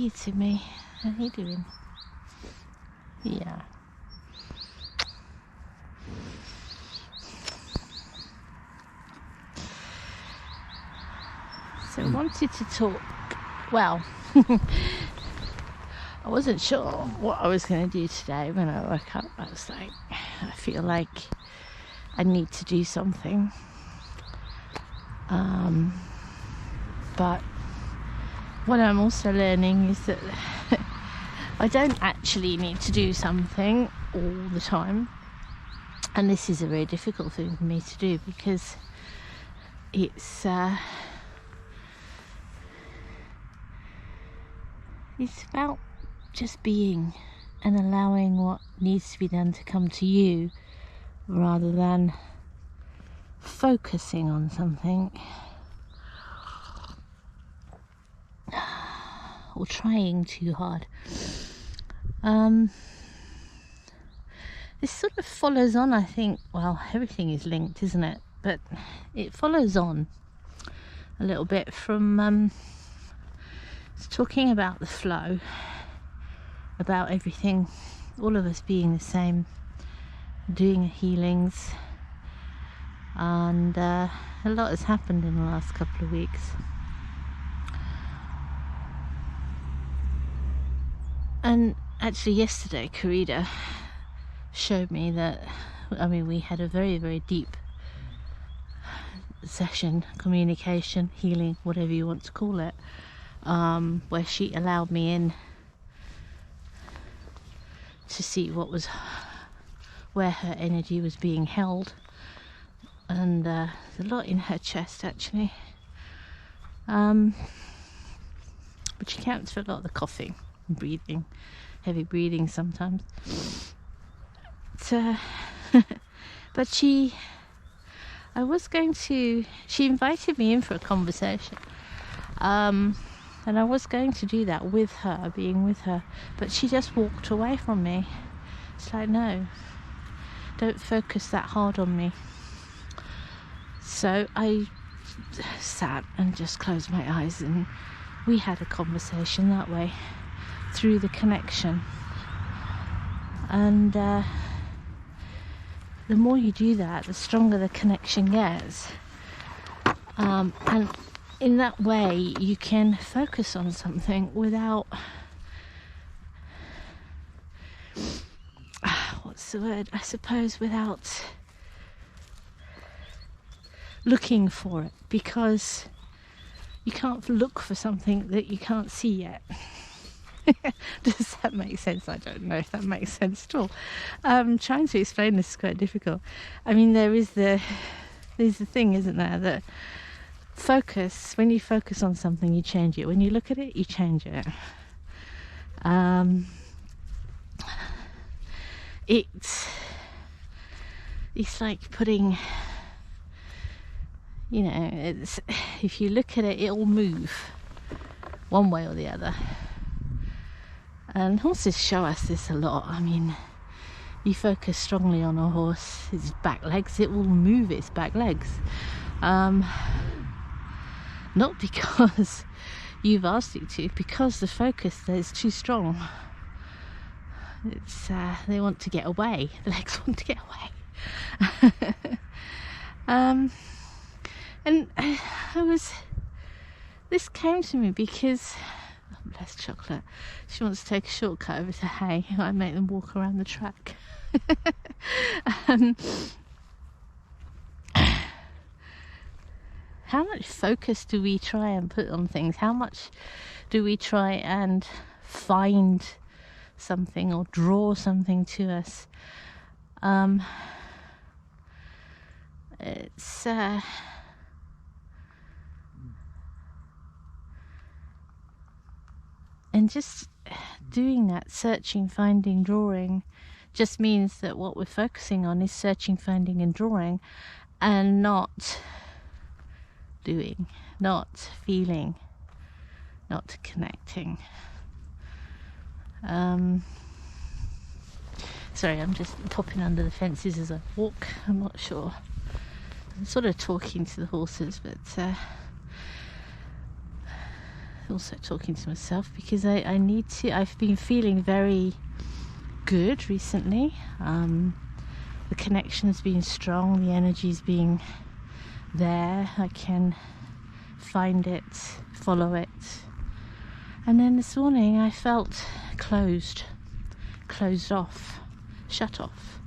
you to me. How you doing? Yeah. So I wanted to talk, well, I wasn't sure what I was going to do today when I woke up. I was like, I feel like I need to do something. But what I'm also learning is that I don't actually need to do something all the time. And this is a very difficult thing for me to do because it's about just being and allowing what needs to be done to come to you rather than focusing on something or trying too hard. This sort of follows on, I think, well, everything is linked, isn't it? But it follows on a little bit from talking about the flow, about everything, all of us being the same, doing healings, and a lot has happened in the last couple of weeks. And actually yesterday Karida showed me that, we had a very, very deep session, communication, healing, whatever you want to call it, where she allowed me in to see where her energy was being held, and there's a lot in her chest actually, but she counts for a lot of the coughing and breathing, heavy breathing sometimes. But she invited me in for a conversation, and I was going to do that with her, being with her, but she just walked away from me. It's like, no, don't focus that hard on me. So I sat and just closed my eyes, and we had a conversation that way through the connection. And the more you do that, the stronger the connection gets, and in that way you can focus on something without without looking for it, because you can't look for something that you can't see yet. Does that make sense? I don't know if that makes sense at all. Trying to explain this is quite difficult. There's the thing, isn't there, that focus, when you focus on something, you change it. When you look at it, you change it. It's like putting, if you look at it, it'll move one way or the other. And horses show us this a lot. You focus strongly on a horse, its back legs, it will move its back legs. Not because you've asked it to, because the focus there is too strong. It's they want to get away. The legs want to get away. And this came to me because, bless Chocolate, she wants to take a shortcut over to hay. I make them walk around the track. How much focus do we try and put on things? How much do we try and find something or draw something to us? It's and just doing that, searching, finding, drawing, just means that what we're focusing on is searching, finding and drawing, and not doing, not feeling, not connecting. Sorry, I'm just popping under the fences as I walk. I'm not sure. I'm sort of talking to the horses, but also talking to myself because I need to. I've been feeling very good recently. The connection's been strong, the energy's being there. I can find it, follow it. And then this morning I felt closed off, shut off.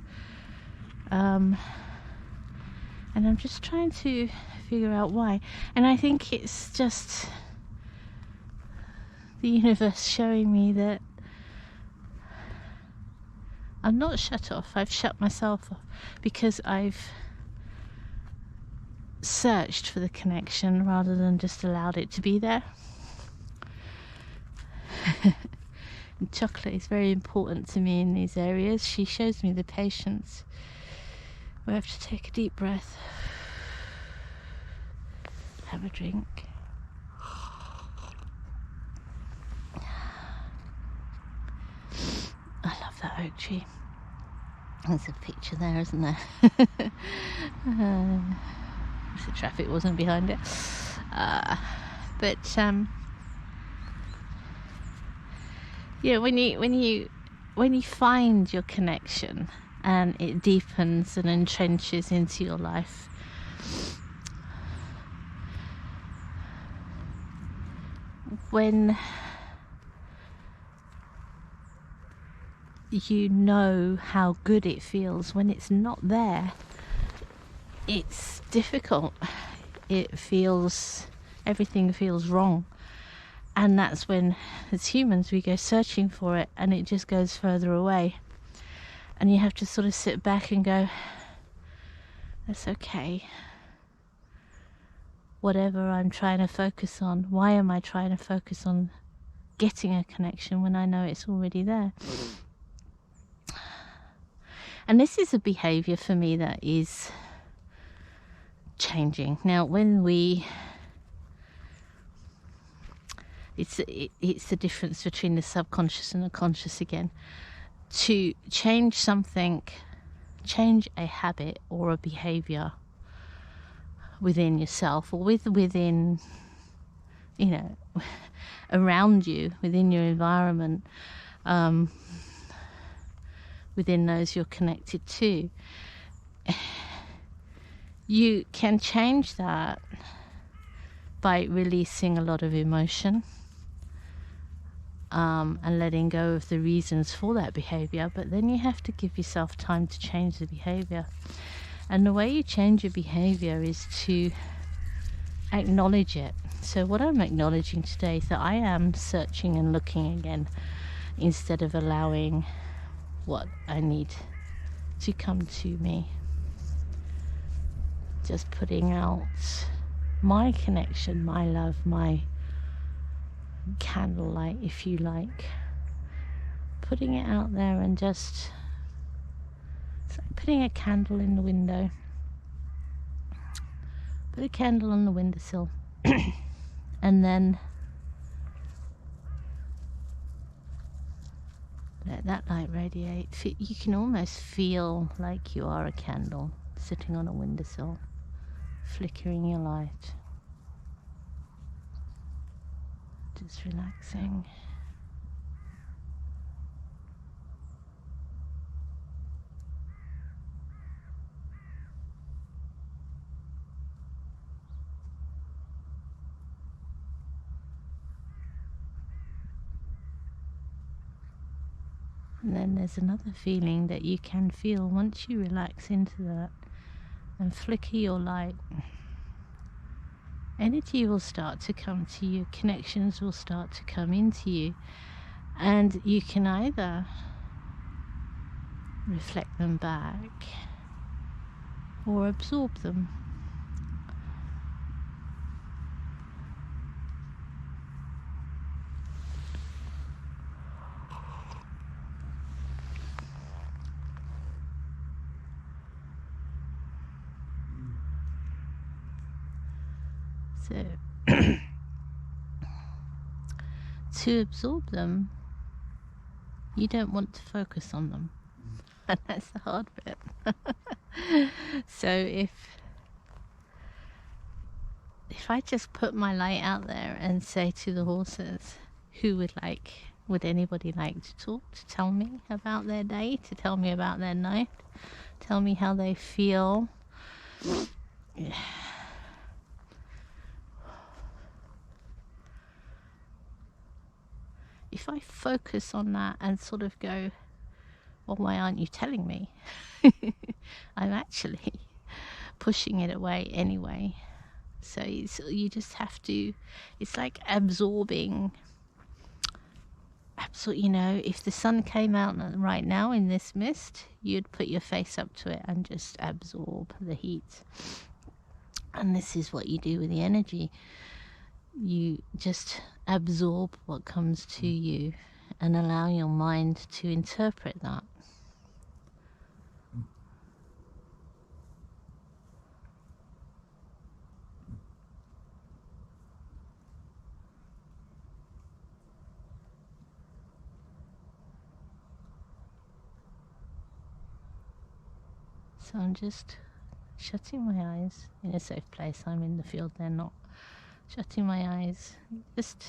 And I'm just trying to figure out why. And I think it's just the universe showing me that I'm not shut off. I've shut myself off because I've searched for the connection rather than just allowed it to be there. And chocolate is very important to me in these areas. She shows me the patience. We have to take a deep breath, have a drink. I love that oak tree. There's a picture there, isn't there? If the traffic wasn't behind it. But yeah, when you find your connection and it deepens and entrenches into your life, when you know how good it feels, when it's not there, it's difficult. Everything feels wrong. And that's when, as humans, we go searching for it and it just goes further away. And you have to sort of sit back and go, that's okay. Whatever I'm trying to focus on, why am I trying to focus on getting a connection when I know it's already there? And this is a behavior for me that is changing. Now, it's the difference between the subconscious and the conscious again. To change something, change a habit or a behavior within yourself or within, around you, within your environment, within those you're connected to, you can change that by releasing a lot of emotion, and letting go of the reasons for that behavior. But then you have to give yourself time to change the behavior. And the way you change your behavior is to acknowledge it. So what I'm acknowledging today is that I am searching and looking again instead of allowing what I need to come to me. Just putting out my connection, my love, my candlelight, if you like. Putting it out there and just, it's like putting a candle in the window. Put a candle on the windowsill and then let that light radiate. You can almost feel like you are a candle sitting on a windowsill, flickering your light. Just relaxing. And then there's another feeling that you can feel once you relax into that and flicker your light. Energy will start to come to you, connections will start to come into you, and you can either reflect them back or absorb them. So to absorb them, you don't want to focus on them, and that's the hard bit. So if if I just put my light out there and say to the horses, would anybody like to talk, to tell me about their day, to tell me about their night, tell me how they feel? If I focus on that and sort of go, well, why aren't you telling me? I'm actually pushing it away anyway. So you just have to, it's like absorbing, you know, if the sun came out right now in this mist, you'd put your face up to it and just absorb the heat. And this is what you do with the energy. You just absorb what comes to you and allow your mind to interpret that. So I'm just shutting my eyes in a safe place. I'm in the field, they're not. Shutting my eyes, just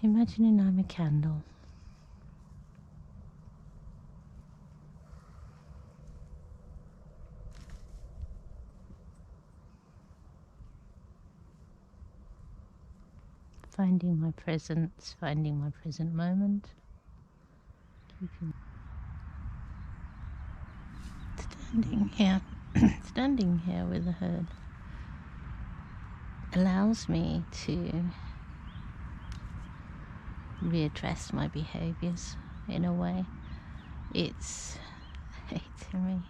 imagining I'm a candle. Finding my presence, finding my present moment. Standing here with the herd allows me to readdress my behaviors in a way. It's hating me.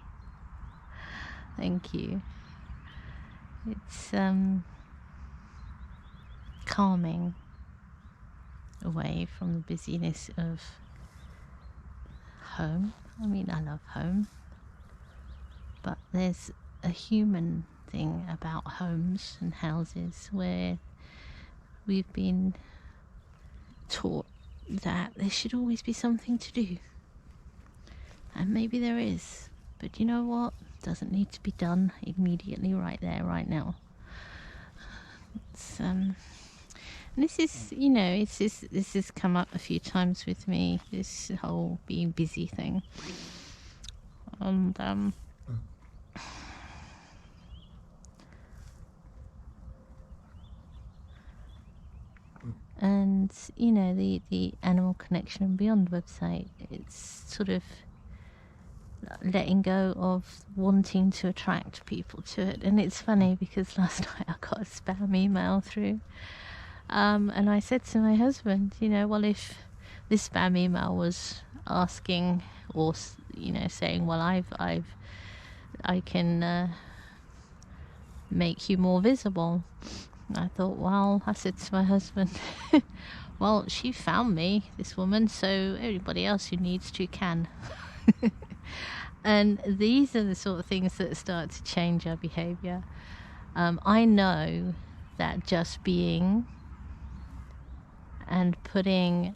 Thank you. It's calming away from the busyness of home. I mean, I love home, but there's a human thing about homes and houses where we've been taught that there should always be something to do. And maybe there is, but you know what? It doesn't need to be done immediately right there, right now. And this is, you know, this has come up a few times with me, this whole being busy thing. And you know, the Animal Connection and Beyond website, it's sort of letting go of wanting to attract people to it. And it's funny because last night I got a spam email through, and I said to my husband, you know, well, if this spam email was asking, or you know, saying, well, I can make you more visible. I thought, well, I said to my husband, well, she found me, this woman, so everybody else who needs to can. And these are the sort of things that start to change our behavior. I know that just being and putting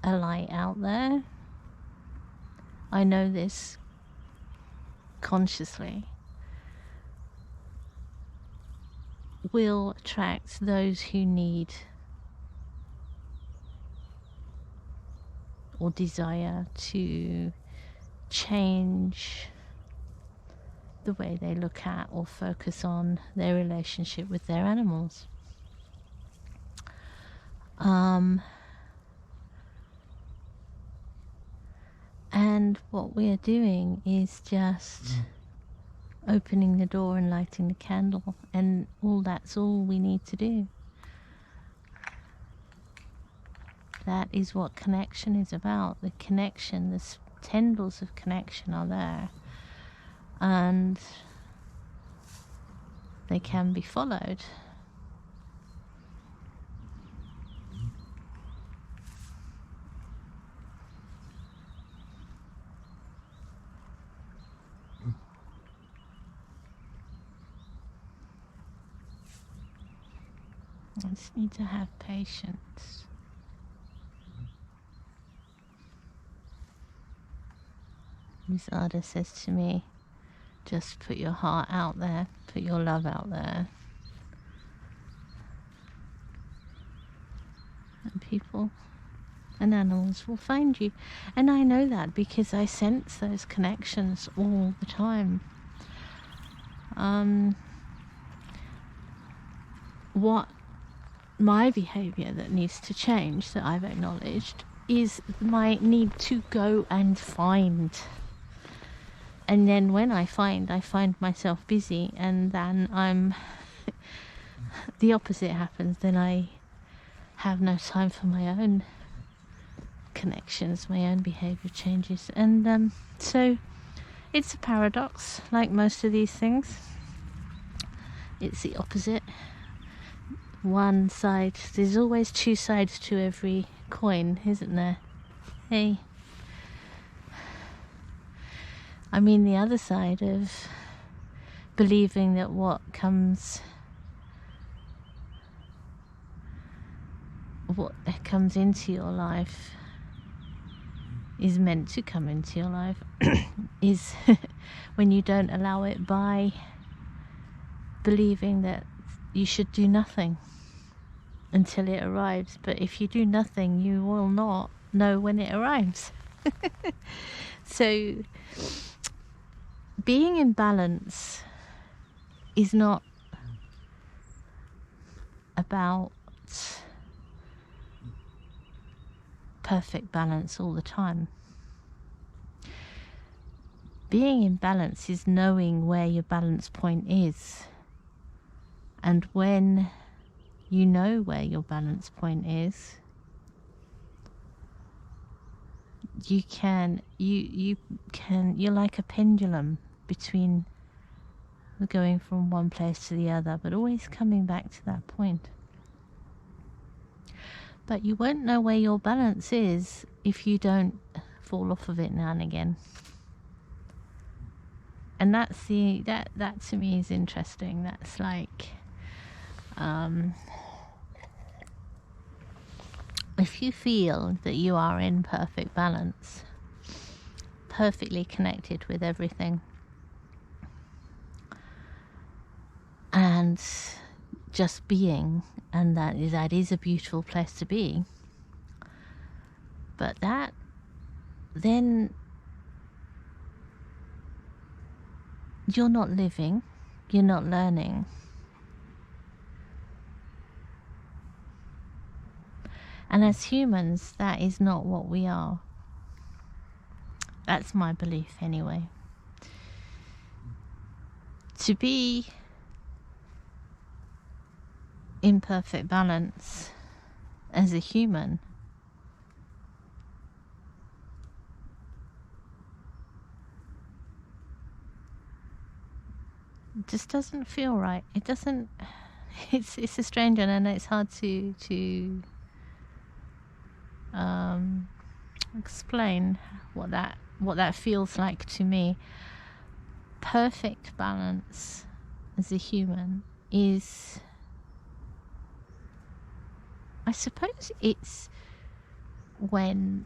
a light out there, I know this consciously, will attract those who need or desire to change the way they look at or focus on their relationship with their animals. And what we are doing is just opening the door and lighting the candle, and that's all we need to do. That is what connection is about. The connection, the tendrils of connection are there, and they can be followed. I just need to have patience. Miss Ada says to me, Just put your heart out there, put your love out there. And people and animals will find you. And I know that because I sense those connections all the time. What my behavior that needs to change, that I've acknowledged, is my need to go and find. And then when I find myself busy, and then I'm the opposite happens. Then I have no time for my own connections, my own behavior changes. And so it's a paradox, like most of these things. It's the opposite. One side, there's always two sides to every coin, isn't there? Hey. I mean, the other side of believing that what comes into your life is meant to come into your life is when you don't allow it by believing that you should do nothing until it arrives. But if you do nothing, you will not know when it arrives. So being in balance is not about perfect balance all the time. Being in balance is knowing where your balance point is. And when you know where your balance point is, you're like a pendulum between going from one place to the other, but always coming back to that point. But you won't know where your balance is if you don't fall off of it now and again. And that to me is interesting. That's like, if you feel that you are in perfect balance, perfectly connected with everything, and just being, and that is a beautiful place to be, but that then you're not living, you're not learning. And as humans, that is not what we are. That's my belief anyway. To be in perfect balance as a human just doesn't feel right. It doesn't. It's a strange one, and it's hard to explain what that feels like to me. Perfect balance as a human is, I suppose it's when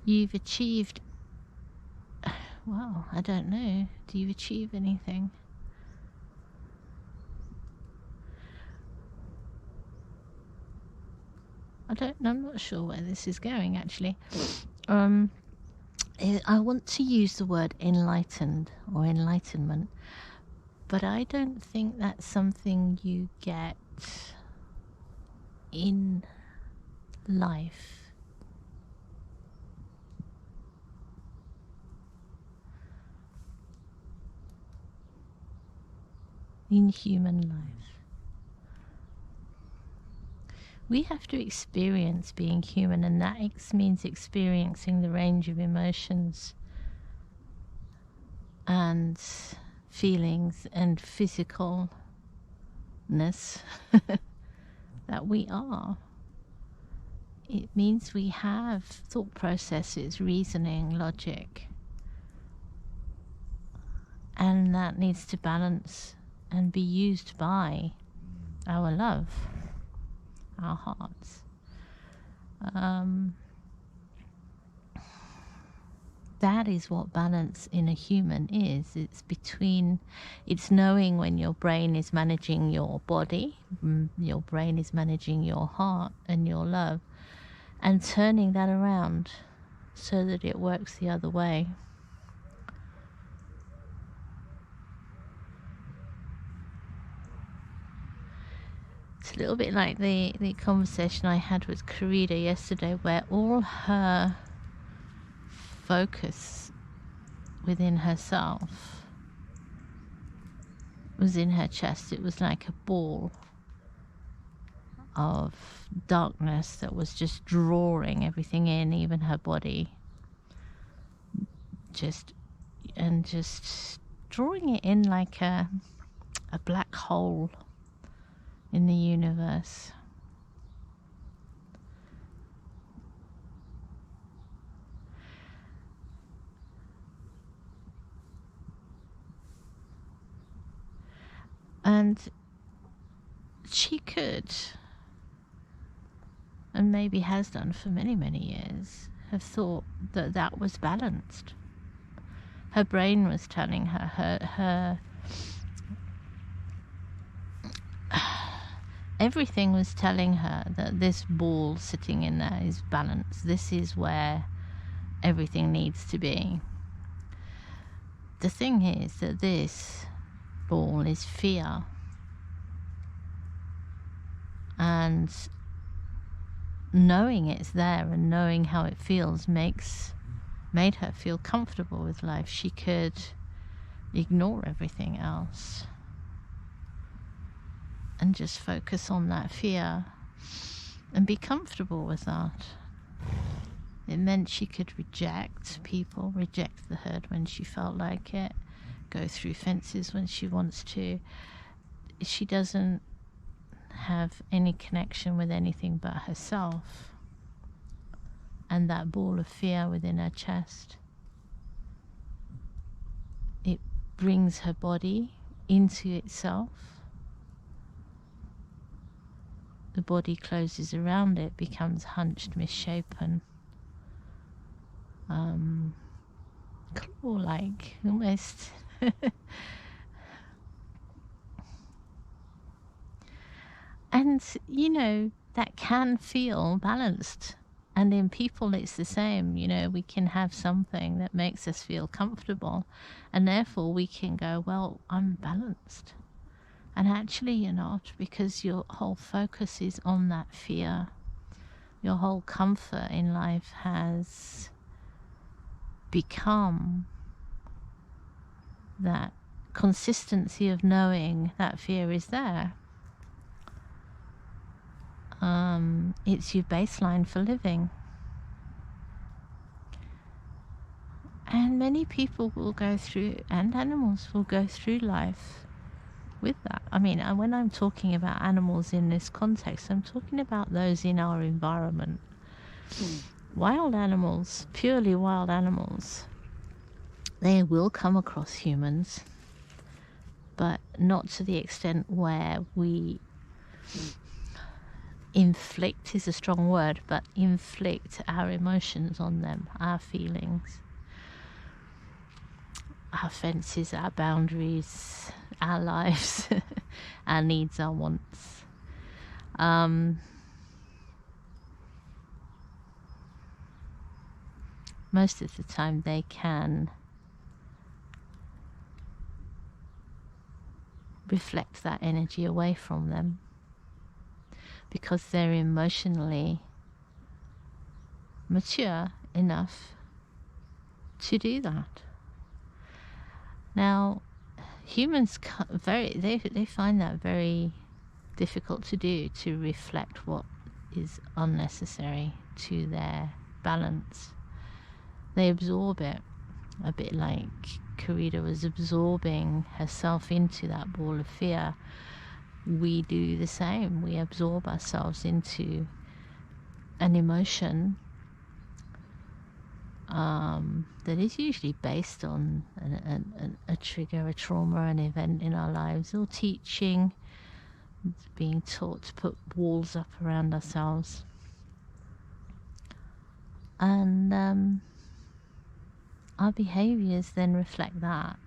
you've achieved, well, I don't know, do you achieve anything? I'm not sure where this is going actually. I want to use the word enlightened or enlightenment, but I don't think that's something you get in life. In human life. We have to experience being human, and that means experiencing the range of emotions and feelings and physicalness that we are. It means we have thought processes, reasoning, logic, and that needs to balance and be used by our love, our hearts. that is what balance in a human is. It's knowing when your brain is managing your body, your brain is managing your heart and your love, and turning that around so that it works the other way. It's a little bit like the conversation I had with Karida yesterday, where all her focus within herself was in her chest. It was like a ball of darkness that was just drawing everything in, even her body, just drawing it in like a black hole in the universe. And she could, and maybe has done for many, many years, have thought that that was balanced. Her brain was telling her everything was telling her that this ball sitting in there is balanced. This is where everything needs to be. The thing is that this ball is fear, and knowing it's there and knowing how it feels made her feel comfortable with life. She could ignore everything else and just focus on that fear and be comfortable with that. It meant she could reject people, reject the herd when she felt like it, go through fences when she wants to. She doesn't have any connection with anything but herself and that ball of fear within her chest. It brings her body into itself. The body closes around it, becomes hunched, misshapen, claw-like almost. And you know, that can feel balanced, and in people it's the same. You know, we can have something that makes us feel comfortable, and therefore we can go, well, I'm balanced. And actually you're not, because your whole focus is on that fear. Your whole comfort in life has become that consistency of knowing that fear is there. It's your baseline for living. And many people will go through, and animals will go through life with that. I mean, when I'm talking about animals in this context, I'm talking about those in our environment. Wild animals, purely wild animals, they will come across humans, but not to the extent where we inflict is a strong word, but inflict our emotions on them, our feelings, our fences, our boundaries, our lives, our needs, our wants. Most of the time they can reflect that energy away from them, because they're emotionally mature enough to do that. Now, humans they find that very difficult to do, to reflect what is unnecessary to their balance. They absorb it, a bit like Karida was absorbing herself into that ball of fear. We do the same. We absorb ourselves into an emotion that is usually based on a trigger, a trauma, an event in our lives, or teaching, being taught to put walls up around ourselves. And our behaviors then reflect that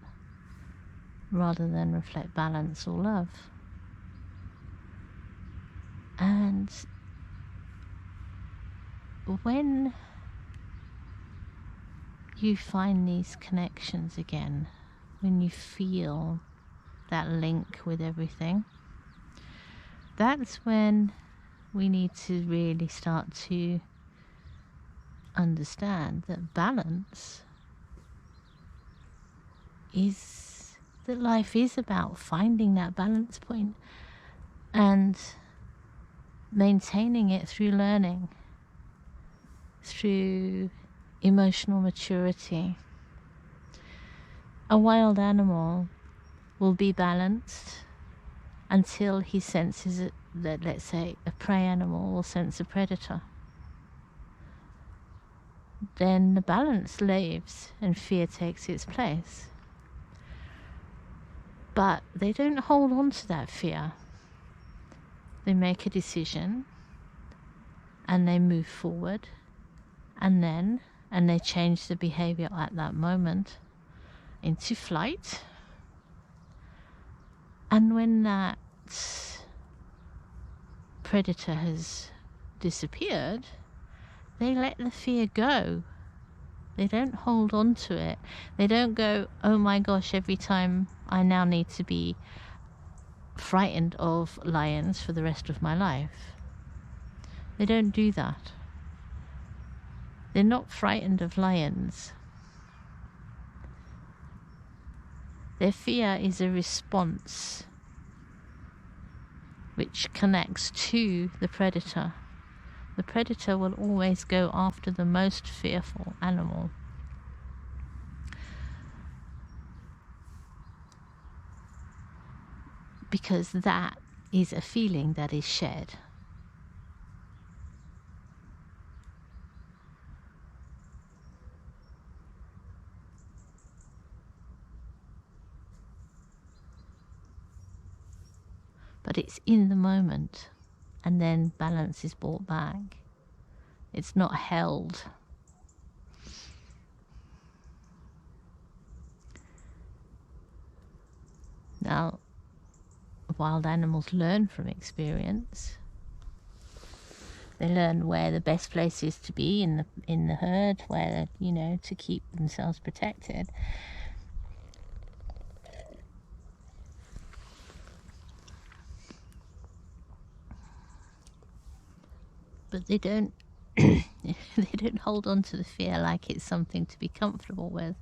rather than reflect balance or love. And when you find these connections again, when you feel that link with everything, that's when we need to really start to understand that balance is, that life is about finding that balance point and maintaining it through learning, through emotional maturity. A wild animal will be balanced until he senses that, let's say, a prey animal will sense a predator. Then the balance leaves and fear takes its place. But they don't hold on to that fear. They make a decision and they move forward, and they change the behavior at that moment into flight. And when that predator has disappeared, they let the fear go. They don't hold on to it. They don't go, oh my gosh, every time I now need to be frightened of lions for the rest of my life. They don't do that. They're not frightened of lions. Their fear is a response which connects to the predator. The predator will always go after the most fearful animal. Because that is a feeling that is shared. But it's in the moment, and then balance is brought back. It's not held. Now, wild animals learn from experience. They learn where the best place is to be in the herd, where, to keep themselves protected. But they don't they don't hold on to the fear like it's something to be comfortable with.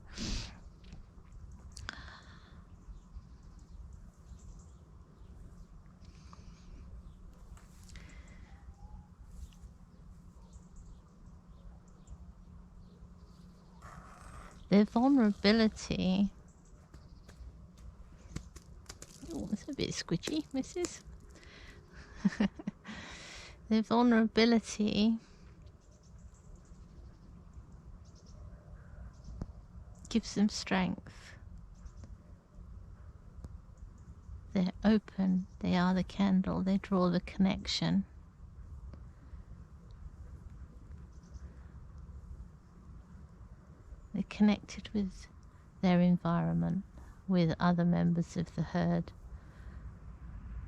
Their vulnerability. Oh, it's a bit squidgy, missus. Their vulnerability gives them strength. They're open, they are the candle, they draw the connection. They're connected with their environment, with other members of the herd,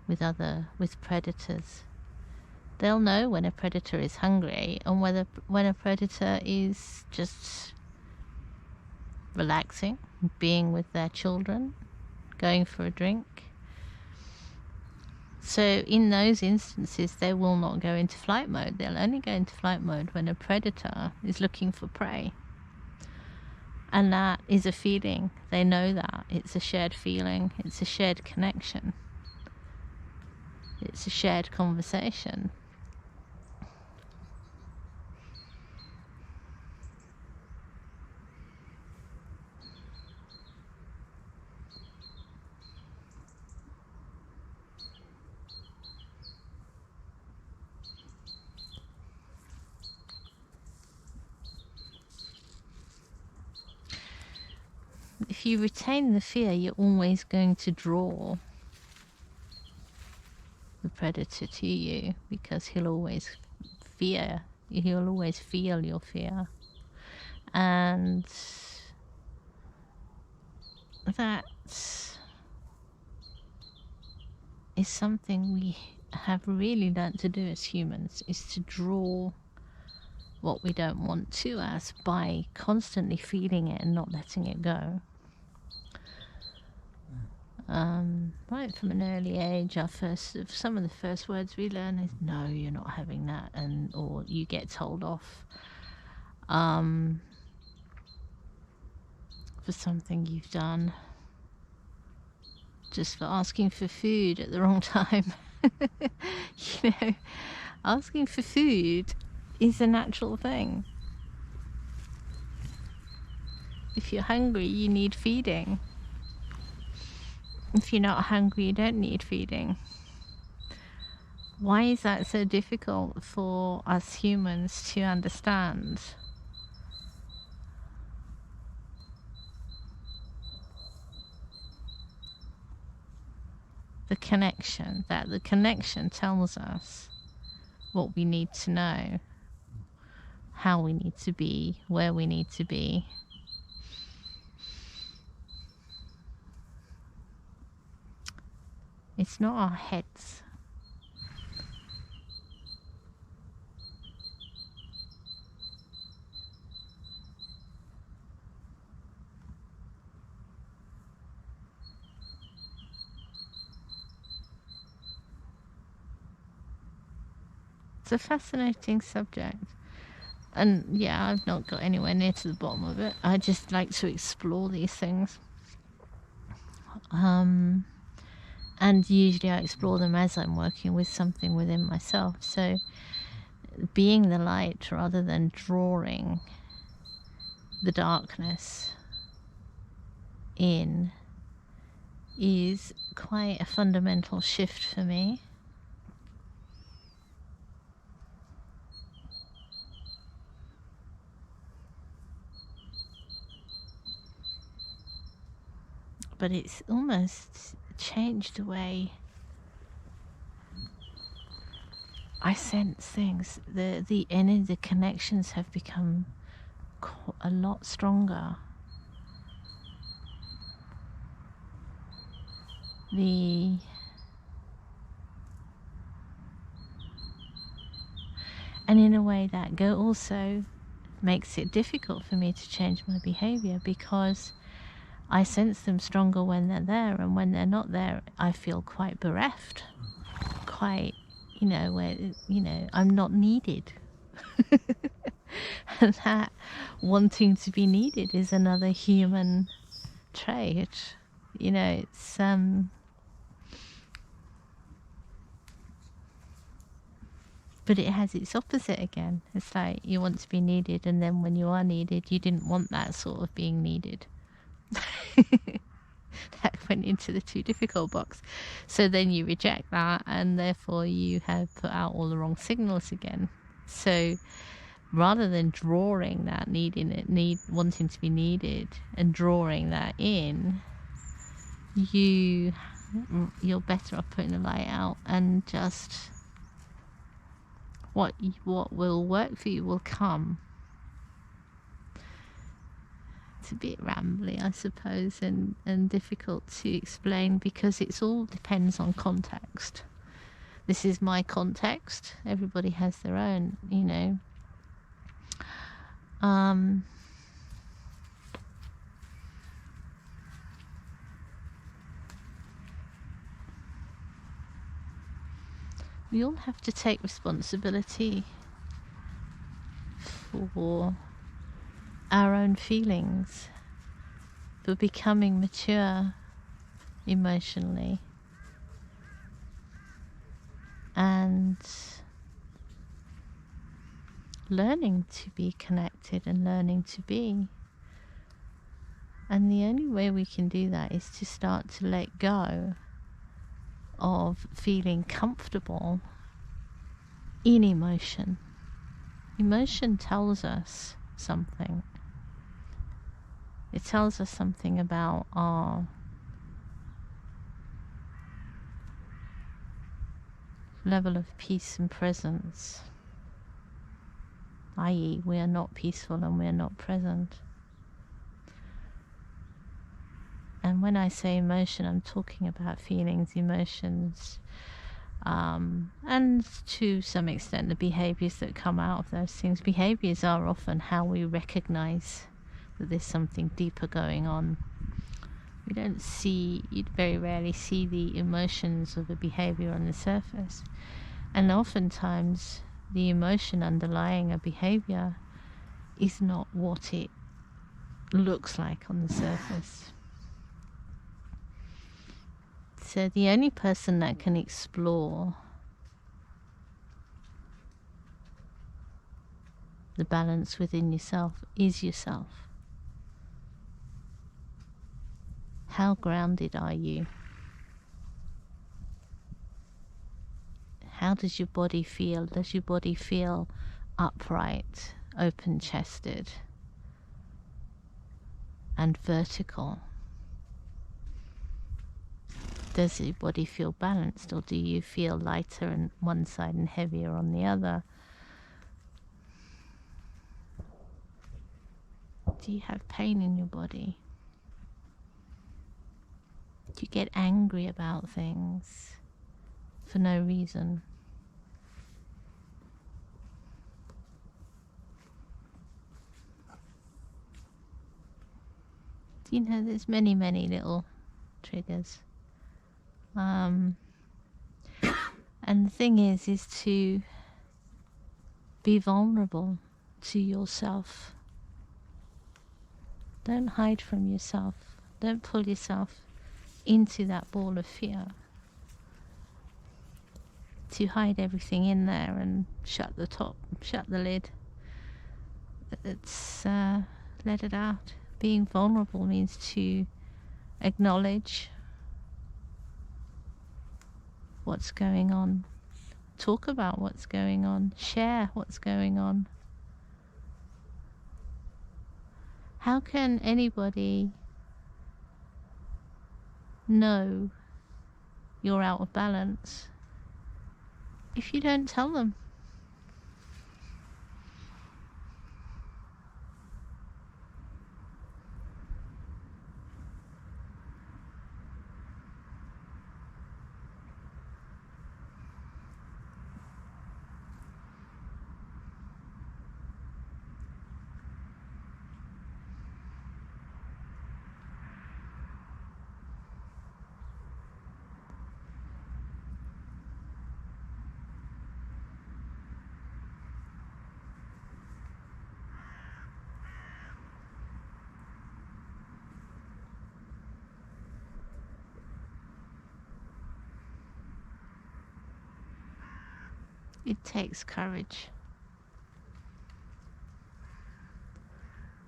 with predators. They'll know when a predator is hungry and when a predator is just relaxing, being with their children, going for a drink. So in those instances, they will not go into flight mode. They'll only go into flight mode when a predator is looking for prey. And that is a feeling. They know that. It's a shared feeling. It's a shared connection. It's a shared conversation. If you retain the fear, you're always going to draw the predator to you, because he'll always feel your fear. And that is something we have really learnt to do as humans, is to draw what we don't want to us by constantly feeling it and not letting it go. Right from an early age, some of the first words we learn is no, you're not having that, or you get told off for something you've done, just for asking for food at the wrong time. You know, asking for food is a natural thing. If you're hungry, you need feeding. If you're not hungry, you don't need feeding. Why is that so difficult for us humans to understand? The connection tells us what we need to know, how we need to be, where we need to be. It's not our heads. It's a fascinating subject. And yeah, I've not got anywhere near to the bottom of it. I just like to explore these things. And usually I explore them as I'm working with something within myself. So being the light rather than drawing the darkness in is quite a fundamental shift for me. But it's almost changed the way I sense things. The energy, the connections have become a lot stronger. And in a way that also makes it difficult for me to change my behavior, because I sense them stronger when they're there, and when they're not there, I feel quite bereft, quite, where, I'm not needed. And that wanting to be needed is another human trait. It's but it has its opposite again. It's like you want to be needed, and then when you are needed, you didn't want that sort of being needed. That went into the too difficult box. So then you reject that, and therefore you have put out all the wrong signals again. So rather than drawing that wanting to be needed and drawing that in, you're better off putting the light out, and just what will work for you will come. It's a bit rambly, I suppose, and difficult to explain, because it all depends on context. This is my context. Everybody has their own, we all have to take responsibility for our own feelings, for becoming mature emotionally, and learning to be connected and learning to be. And the only way we can do that is to start to let go of feeling comfortable in emotion. Emotion tells us something. It tells us something about our level of peace and presence, i.e. we are not peaceful and we are not present. And when I say emotion, I'm talking about feelings, emotions, and to some extent the behaviors that come out of those things. Behaviors are often how we recognize that there's something deeper going on. You very rarely see the emotions of a behavior on the surface. And oftentimes the emotion underlying a behavior is not what it looks like on the surface. So the only person that can explore the balance within yourself is yourself. How grounded are you? How does your body feel? Does your body feel upright, open-chested, and vertical? Does your body feel balanced, or do you feel lighter on one side and heavier on the other? Do you have pain in your body? Do you get angry about things for no reason? You know, there's many little triggers. And the thing is to be vulnerable to yourself. Don't hide from yourself. Don't pull yourself into that ball of fear. To hide everything in there and shut the top, shut the lid. It's let it out. Being vulnerable means to acknowledge what's going on, talk about what's going on, share what's going on. How can anybody know you're out of balance if you don't tell them? It takes courage.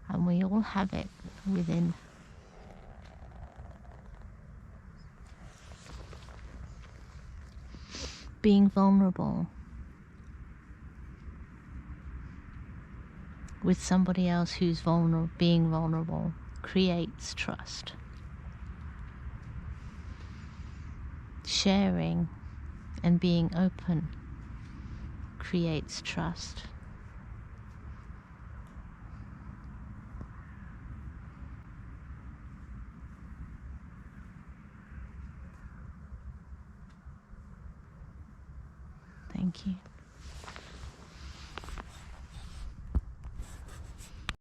And we all have it within. Being vulnerable with somebody else who's vulnerable, being vulnerable, creates trust. Sharing and being open creates trust.